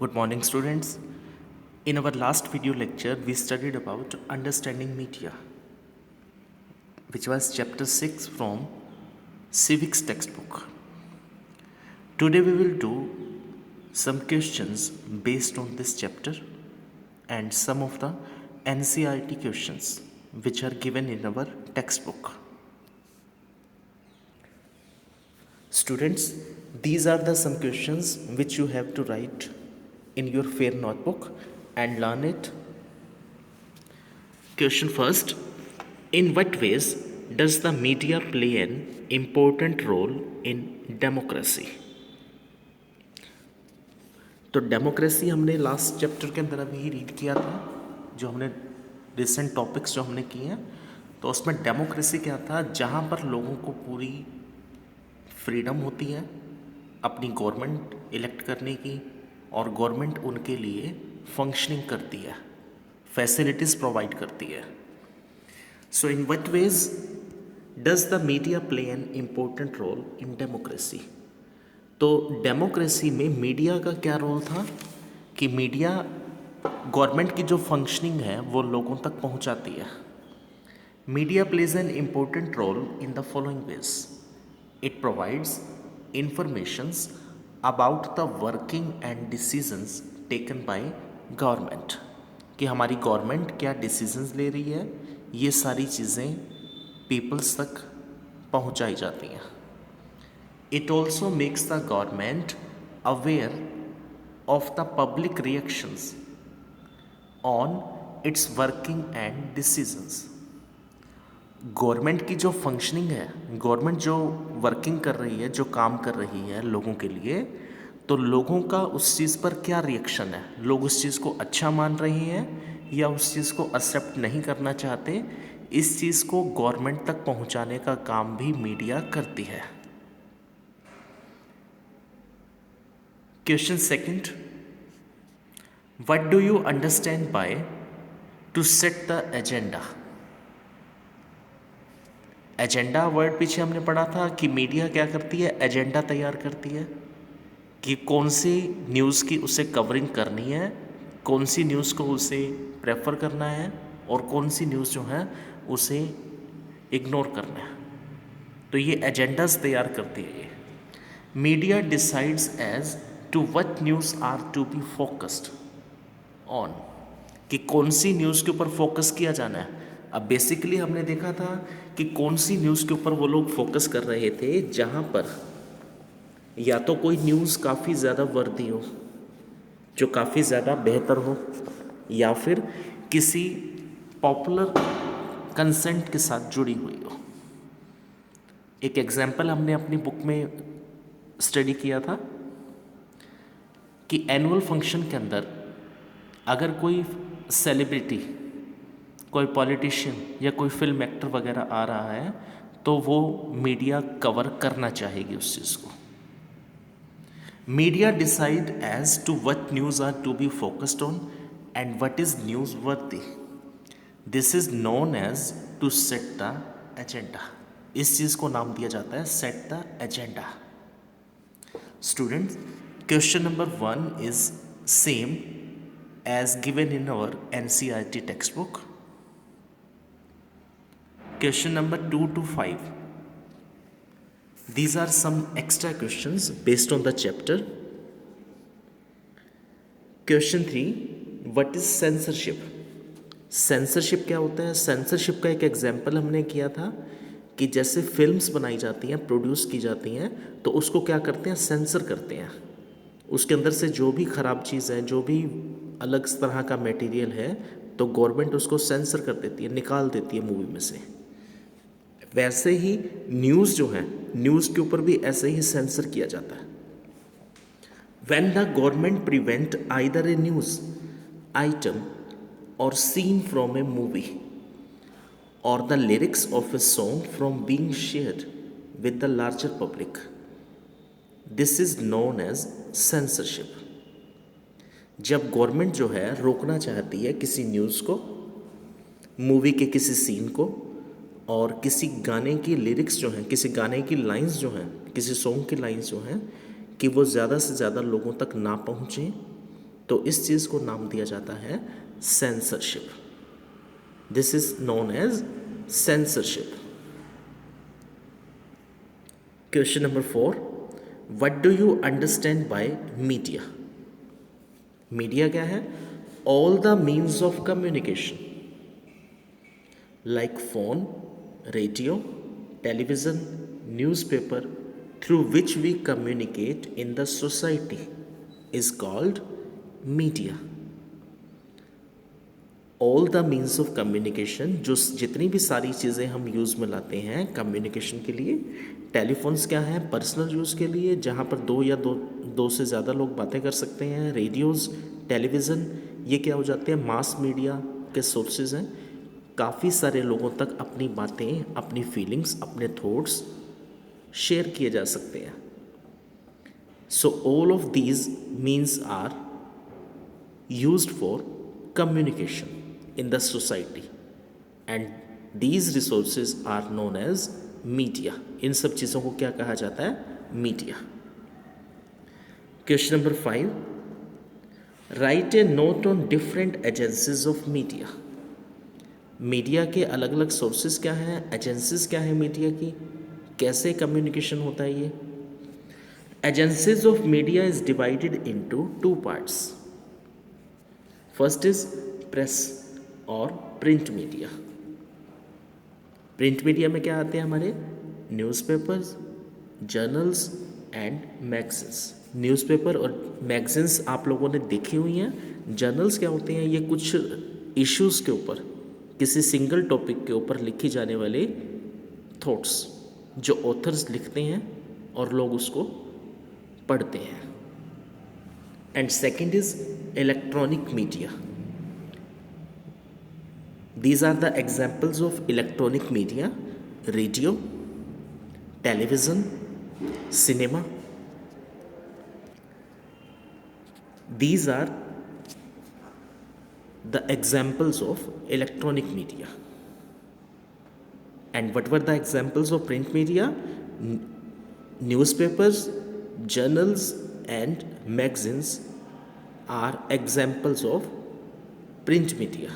Good morning, students. In our last video lecture, we studied about understanding media, which was chapter 6 from civics textbook. Today we will do some questions based on this chapter and some of the NCERT questions which are given in our textbook. Students, these are the some questions which you have to write in your fair notebook and learn it. Question first: in what ways does the media play an important role in democracy? तो democracy हमने last chapter के अंदर अभी read किया था, जो हमने recent topics जो हमने किए हैं, तो उसमें डेमोक्रेसी क्या था, जहाँ पर लोगों को पूरी फ्रीडम होती है अपनी गवर्नमेंट इलेक्ट करने की और गवर्नमेंट उनके लिए फंक्शनिंग करती है, फैसिलिटीज़ प्रोवाइड करती है. So in what ways does the media play an important role in democracy? तो डेमोक्रेसी में मीडिया का क्या रोल था कि मीडिया गवर्नमेंट की जो फंक्शनिंग है वो लोगों तक पहुंचाती है. Media plays an important role in the following ways. It provides informations about the working and decisions taken by government, कि हमारी गवर्नमेंट क्या डिसीजंस ले रही है, ये सारी चीज़ें पीपल्स तक पहुंचाई जाती हैं. It also makes the government aware of the public reactions on it's working and decisions. Government की जो फंक्शनिंग है, गवर्नमेंट जो वर्किंग कर रही है, जो काम कर रही है लोगों के लिए, तो लोगों का उस चीज़ पर क्या रिएक्शन है, लोग उस चीज़ को अच्छा मान रहे हैं या उस चीज़ को एक्सेप्ट नहीं करना चाहते, इस चीज़ को गवर्नमेंट तक पहुंचाने का काम भी मीडिया करती है. Question second: what do you understand by two set the agenda? Agenda word पीछे हमने पढ़ा था कि मीडिया क्या करती है, एजेंडा तैयार करती है कि कौन सी न्यूज़ की उसे कवरिंग करनी है, कौन सी न्यूज़ को उसे प्रेफर करना है और कौन सी न्यूज़ जो है उसे इग्नोर करना है. तो ये एजेंडास तैयार करती है ये. Media decides as to what news are to be focused on, कि कौन सी न्यूज़ के ऊपर फोकस किया जाना है. अब बेसिकली हमने देखा था कि कौन सी न्यूज़ के ऊपर वो लोग फोकस कर रहे थे, जहाँ पर या तो कोई न्यूज़ काफ़ी ज़्यादा वर्दी हो, जो काफ़ी ज़्यादा बेहतर हो, या फिर किसी पॉपुलर कंसेंट के साथ जुड़ी हुई हो. एक एग्जाम्पल हमने अपनी बुक में स्टडी किया था कि एनुअल फंक्शन के अंदर अगर कोई सेलिब्रिटी, कोई पॉलिटिशियन या कोई फिल्म एक्टर वगैरह आ रहा है, तो वो मीडिया कवर करना चाहेगी उस चीज़ को. Media decide as to what news are to be focused on and what is newsworthy. This is known as to set the agenda. इस चीज़ को नाम दिया जाता है set the agenda. Students, question number 1 is same as given in our NCERT textbook. Question number 2 to 5. These are some extra questions based on the chapter. Question 3. What is censorship? Censorship क्या होता है? Censorship का एक example हमने किया था कि जैसे फिल्म्स बनाई जाती हैं, प्रोड्यूस की जाती हैं, तो उसको क्या करते हैं, सेंसर करते हैं. उसके अंदर से जो भी ख़राब चीज़ है, जो भी अलग तरह का मटेरियल है, तो गवर्नमेंट उसको सेंसर कर देती है, निकाल देती है मूवी में से. वैसे ही न्यूज़ जो है, न्यूज़ के ऊपर भी ऐसे ही सेंसर किया जाता है. When the government prevent either a news item or scene from a movie or the lyrics of a song from being shared with the larger public, this is known as censorship. जब government जो है रोकना चाहती है किसी news को, movie के किसी सीन को, और किसी गाने की लिरिक्स जो हैं, किसी गाने की लाइंस जो हैं, किसी सॉन्ग की लाइंस जो हैं, कि वो ज़्यादा से ज़्यादा लोगों तक ना पहुँचें तो इस चीज़ को नाम दिया जाता है censorship. This is known as censorship. Question number 4, what do you understand by media? Media क्या है? All the means of communication like phone, radio, television, newspaper through which we communicate in the society is called media. All the means of communication, जो जितनी भी सारी चीज़ें हम use में लाते हैं कम्युनिकेशन के लिए. टेलीफोन्स क्या है? पर्सनल यूज़ के लिए, जहाँ पर दो से ज़्यादा लोग बातें कर सकते हैं. रेडियोज़, टेलीविज़न, ये क्या हो जाते हैं? मास मीडिया के सोर्सेज हैं. काफ़ी सारे लोगों तक अपनी बातें, अपनी फीलिंग्स, अपने थॉट्स शेयर किए जा सकते हैं. So all of these means are used for communication in the society and these resources are known as media. इन सब चीज़ों को क्या कहा जाता है? Media. Question number 5, write a note on different agencies of media. Media के अलग अलग सोर्सेज क्या हैं, एजेंसीज क्या हैं मीडिया की, कैसे कम्युनिकेशन होता है ये. Agencies of media is divided into 2 parts. First is press और प्रिंट मीडिया. प्रिंट मीडिया में क्या आते हैं हमारे? Newspapers, journals and magazines. Newspaper और मैगजीन्स आप लोगों ने देखी हुई हैं. जर्नल्स क्या होते हैं? ये कुछ इश्यूज़ के ऊपर, किसी सिंगल टॉपिक के ऊपर लिखी जाने वाले थॉट्स जो ऑथर्स लिखते हैं और लोग उसको पढ़ते हैं. And second is electronic media. These are the examples of electronic media: radio, television, cinema. These are the examples of electronic media. And what were the examples of print media? Newspapers, journals and magazines are examples of print media.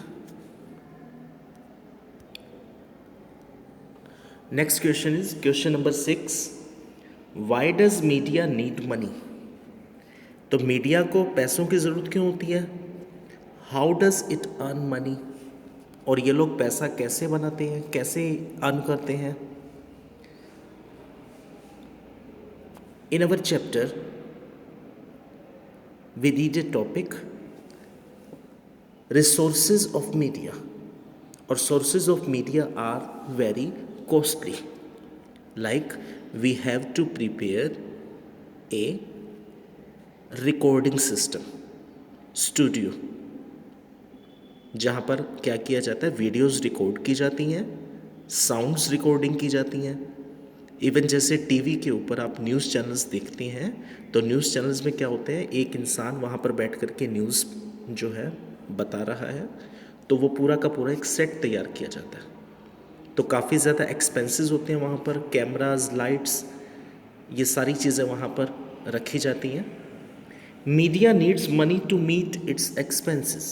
Next question is question number 6. Why does media need money? तो media को पैसों की ज़रूरत क्यों होती है? How does it earn money? और ये लोग पैसा कैसे बनाते हैं, कैसे अर्न करते हैं? In our chapter we read a topic resources of media. और sources of media are very costly. Like we have to prepare a recording system, studio, जहाँ पर क्या किया जाता है? वीडियोस रिकॉर्ड की जाती हैं, साउंड्स रिकॉर्डिंग की जाती हैं. इवन जैसे टीवी के ऊपर आप न्यूज़ चैनल्स देखते हैं तो न्यूज़ चैनल्स में क्या होते हैं? एक इंसान वहाँ पर बैठ कर के न्यूज़ जो है बता रहा है, तो वो पूरा का पूरा एक सेट तैयार किया जाता है. तो काफ़ी ज़्यादा एक्सपेंसेस होते हैं वहाँ पर. कैमराज, लाइट्स, ये सारी चीज़ें वहाँ पर रखी जाती हैं. Media needs money to meet its expenses.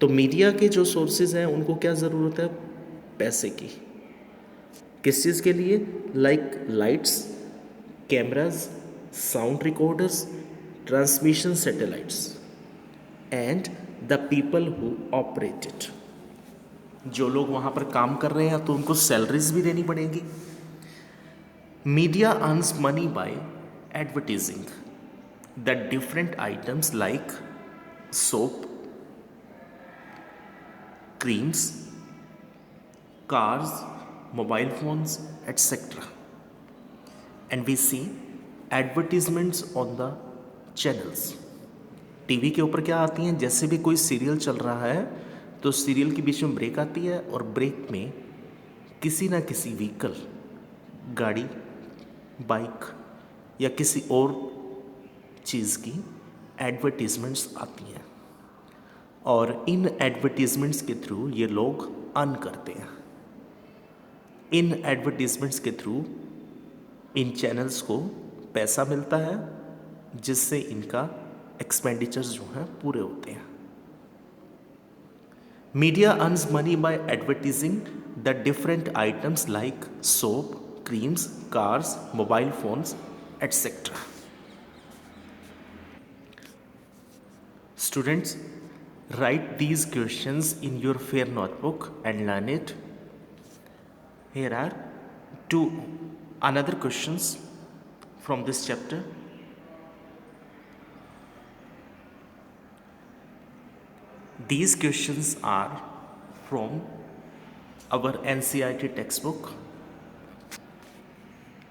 तो मीडिया के जो सोर्सेज हैं उनको क्या ज़रूरत है? पैसे की. किस चीज़ के लिए? Like lights, cameras, sound recorders, transmission satellites and the people who operate it. जो लोग वहाँ पर काम कर रहे हैं तो उनको सैलरीज भी देनी पड़ेगी. Media earns money by advertising the different items like soap, creams, cars, mobile phones, etc. And we see advertisements on the channels. TV के ऊपर क्या आती हैं? जैसे भी कोई सीरियल चल रहा है तो सीरियल के बीच में ब्रेक आती है और ब्रेक में किसी ना किसी व्हीकल, गाड़ी, बाइक या किसी और चीज़ की एडवर्टीज़मेंट्स आती हैं और इन एडवर्टीज़मेंट्स के थ्रू ये लोग अर्न करते हैं. इन एडवर्टीज़मेंट्स के थ्रू इन चैनल्स को पैसा मिलता है जिससे इनका एक्सपेंडिचर्स जो हैं पूरे होते हैं। Media earns money by advertising the different items like soap, creams, cars, mobile phones etcetera. Students, write these questions in your fair notebook and learn it. Here are two another questions from this chapter. These questions are from our NCERT textbook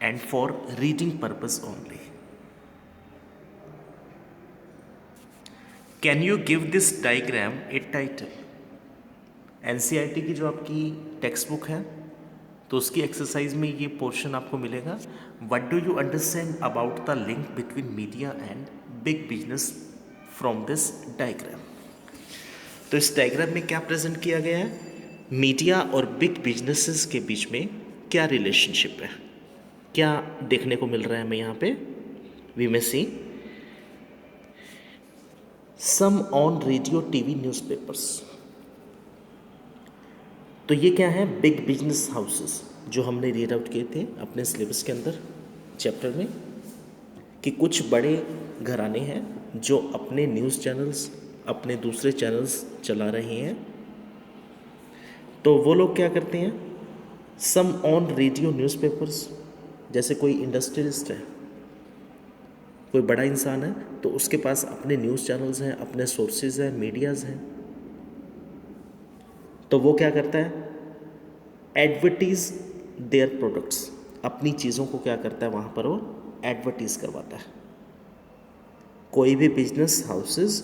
and for reading purpose only. Can you give this diagram a title? NCERT की जो आपकी text book है तो उसकी exercise में ये portion आपको मिलेगा। What do you understand about the link between media and big business from this diagram. तो इस डायग्राम में क्या प्रेजेंट किया गया है, मीडिया और बिग बिजनेसेस के बीच में क्या रिलेशनशिप है, क्या देखने को मिल रहा है हमें यहाँ पे। वी में सी सम ऑन रेडियो, टीवी, न्यूज़पेपर्स। तो ये क्या है, बिग बिजनेस हाउसेस जो हमने रीड आउट किए थे अपने सिलेबस के अंदर चैप्टर में, कि कुछ बड़े घराने हैं जो अपने न्यूज़ चैनल्स, अपने दूसरे चैनल्स चला रहे हैं। तो वो लोग क्या करते हैं, सम ऑन रेडियो, न्यूज़पेपर्स। जैसे कोई इंडस्ट्रियलिस्ट है, कोई बड़ा इंसान है, तो उसके पास अपने न्यूज़ चैनल्स हैं, अपने सोर्सेज हैं, मीडियाज़ हैं। तो वो क्या करता है, एडवर्टीज़ देयर प्रोडक्ट्स, अपनी चीज़ों को क्या करता है वहाँ पर वो एडवर्टीज़ करवाता है। कोई भी बिजनेस हाउसेस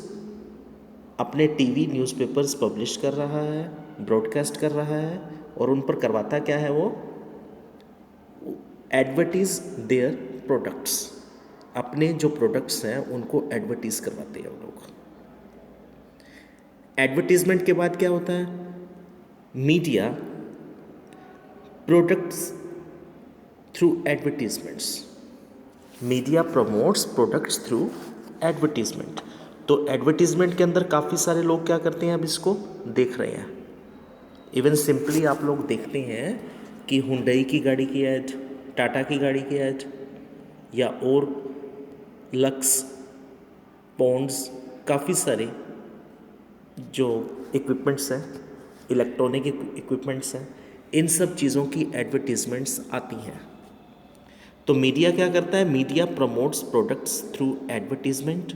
अपने टीवी, न्यूज़पेपर्स पब्लिश कर रहा है, ब्रॉडकास्ट कर रहा है, और उन पर करवाता क्या है, वो एडवर्टीज़ देयर प्रोडक्ट्स, अपने जो प्रोडक्ट्स हैं उनको एडवर्टीज़ करवाते हैं वो लोग। एडवर्टीज़मेंट के बाद क्या होता है, media products through advertisements, media promotes products through advertisement. तो एडवर्टीजमेंट के अंदर काफ़ी सारे लोग क्या करते हैं, अब इसको देख रहे हैं। इवन सिंपली आप लोग देखते हैं कि हुंडई की गाड़ी की ऐड, टाटा की गाड़ी की ऐड, या और लक्स, पॉन्ड्स, काफ़ी सारे जो इक्विपमेंट्स हैं, इलेक्ट्रॉनिक इक्विपमेंट्स हैं, इन सब चीज़ों की एडवर्टीजमेंट्स आती हैं। तो मीडिया क्या करता है, media promotes products through advertisement.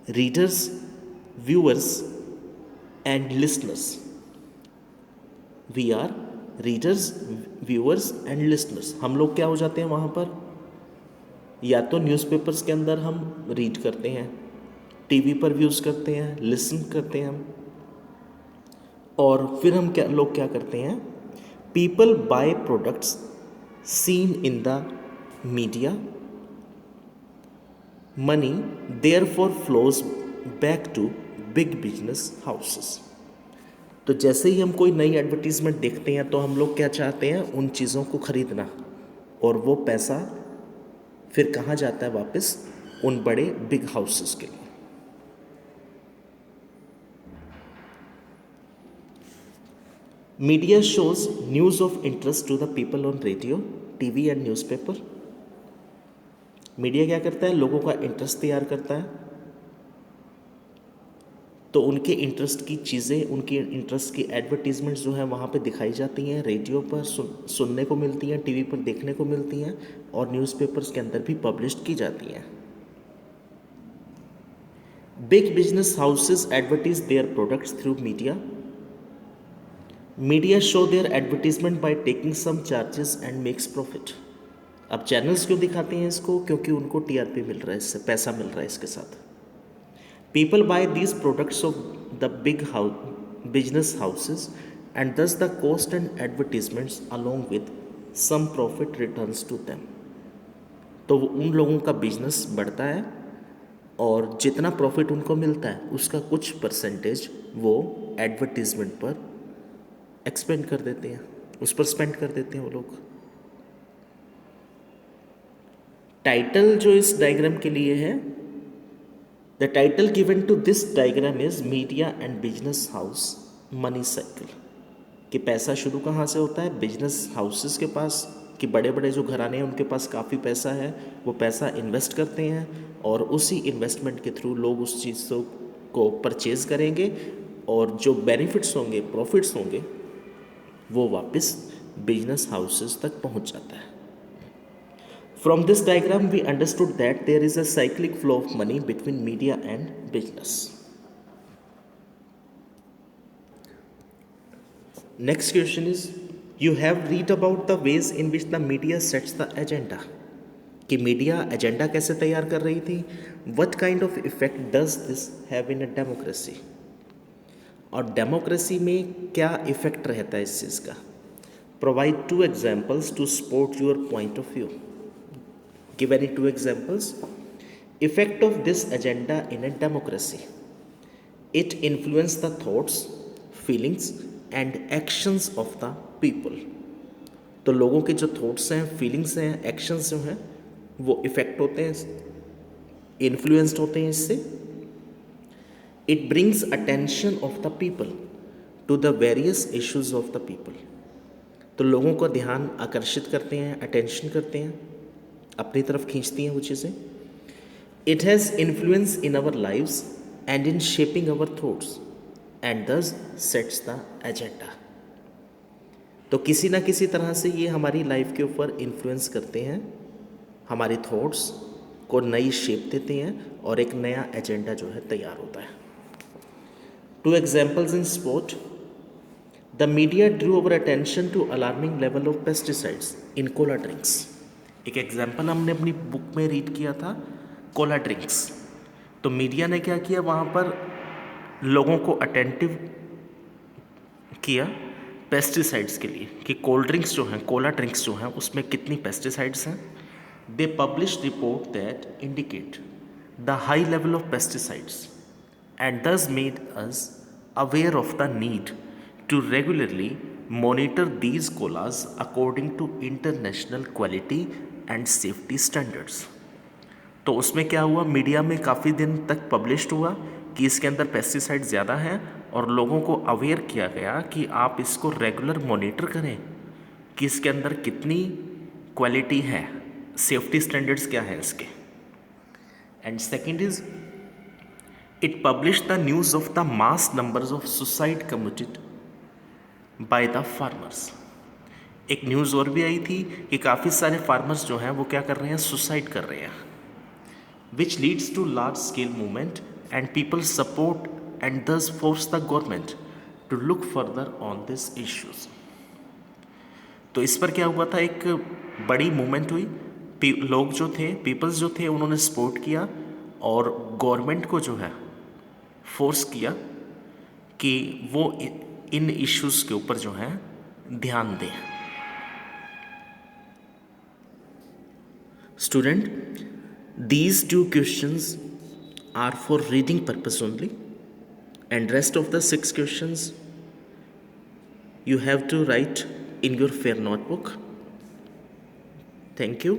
Readers, viewers and listeners, we are readers, viewers and listeners. हम लोग क्या हो जाते हैं वहाँ पर, या तो न्यूज़पेपर्स के अंदर हम रीड करते हैं, टीवी पर व्यूज़ करते हैं, लिसन करते हैं हम, और फिर हम लोग क्या करते हैं, people buy products seen in the media, money therefore flows back to big business houses. तो जैसे ही हम कोई नई एडवर्टीजमेंट देखते हैं तो हम लोग क्या चाहते हैं, उन चीज़ों को खरीदना, और वो पैसा फिर कहाँ जाता है, वापस उन बड़े बिग हाउसेस के लिए। Media shows news of interest to the people on radio, TV and newspaper. Media क्या करता है, लोगों का इंटरेस्ट तैयार करता है, तो उनके इंटरेस्ट की चीज़ें, उनके इंटरेस्ट की एडवर्टीजमेंट्स जो हैं वहाँ पे दिखाई जाती हैं, रेडियो पर सुनने को मिलती हैं, टीवी पर देखने को मिलती हैं, और न्यूज़पेपर्स के अंदर भी पब्लिश की जाती हैं। Big business houses advertise their products through media. Media show their advertisement by taking some charges and makes profit. अब चैनल्स क्यों दिखाते हैं इसको, क्योंकि उनको टीआरपी मिल रहा है, इससे पैसा मिल रहा है इसके साथ। People buy these products of the big business houses and thus the cost and advertisements along with some profit returns to them. तो उन लोगों का बिजनेस बढ़ता है, और जितना प्रॉफिट उनको मिलता है उसका कुछ परसेंटेज वो एडवर्टीजमेंट पर एक्सपेंड कर देते हैं, उस पर स्पेंड कर देते हैं वो लोग। टाइटल जो इस डायग्राम के लिए है, The title given to this diagram is Media and Business House Money Cycle. कि पैसा शुरू कहाँ से होता है, बिजनेस हाउसेस के पास, कि बड़े बड़े जो घराने हैं उनके पास काफ़ी पैसा है, वो पैसा इन्वेस्ट करते हैं और उसी इन्वेस्टमेंट के थ्रू लोग उस चीज़ को परचेज करेंगे और जो बेनिफिट्स होंगे, प्रॉफिट्स होंगे, वो वापस बिजनेस हाउसेस तक पहुंच जाता है. From this diagram, we understood that there is a cyclic flow of money between media and business. Next question is, you have read about the ways in which the media sets the agenda. कि media agenda कैसे तैयार कर रही थी. What kind of effect does this have in a democracy? और democracy में क्या effect रहता है इस चीज़ का. Provide 2 examples to support your point of view. Give any 2 examples. Effect of this agenda in a democracy. It influences the thoughts, feelings and actions of the people. तो लोगों के जो थॉट्स हैं, फीलिंग्स हैं, एक्शंस जो हैं, वो effect होते हैं, इन्फ्लुएंस्ड होते हैं इससे. It brings attention of the people to the various issues of the people. तो लोगों का ध्यान आकर्षित करते हैं, अटेंशन करते हैं, अपनी तरफ खींचती हैं वो चीज़ें. It has influence in our lives and in shaping our thoughts and thus sets the agenda. तो किसी ना किसी तरह से ये हमारी लाइफ के ऊपर इन्फ्लुएंस करते हैं, हमारी थॉट्स को नई शेप देते हैं और एक नया एजेंडा जो है तैयार होता है. 2 examples in sport. The media drew our attention to alarming level of pesticides in cola drinks. एक एग्जाम्पल हमने अपनी बुक में रीड किया था, कोला ड्रिंक्स. तो मीडिया ने क्या किया, वहाँ पर लोगों को अटेंटिव किया पेस्टिसाइड्स के लिए कि कोल्ड ड्रिंक्स जो हैं, कोला ड्रिंक्स जो हैं, उसमें कितनी पेस्टिसाइड्स हैं. They publish report that indicate the high level of pesticides and thus made us aware of the need to regularly monitor these colas according to international quality and safety standards. तो उसमें क्या हुआ, media में काफ़ी दिन तक published हुआ कि इसके अंदर पेस्टिसाइड ज़्यादा हैं और लोगों को अवेयर किया गया कि आप इसको रेगुलर मॉनिटर करें कि इसके अंदर कितनी क्वालिटी है, सेफ्टी स्टैंडर्ड्स क्या है इसके. And second is, it published the news of the mass numbers of suicide committed by the farmers. एक न्यूज़ और भी आई थी कि काफ़ी सारे फार्मर्स जो हैं वो क्या कर रहे हैं, सुसाइड कर रहे हैं. which leads to large scale movement and people support and thus force the government to look further on these issues. तो इस पर क्या हुआ था, एक बड़ी मूवमेंट हुई, लोग जो थे, पीपल्स जो थे, उन्होंने सपोर्ट किया और गवर्नमेंट को जो है फोर्स किया कि वो इन इश्यूज़ के ऊपर जो है ध्यान दें. Student, these 2 questions are for reading purpose only and rest of the 6 questions you have to write in your fair notebook. Thank you.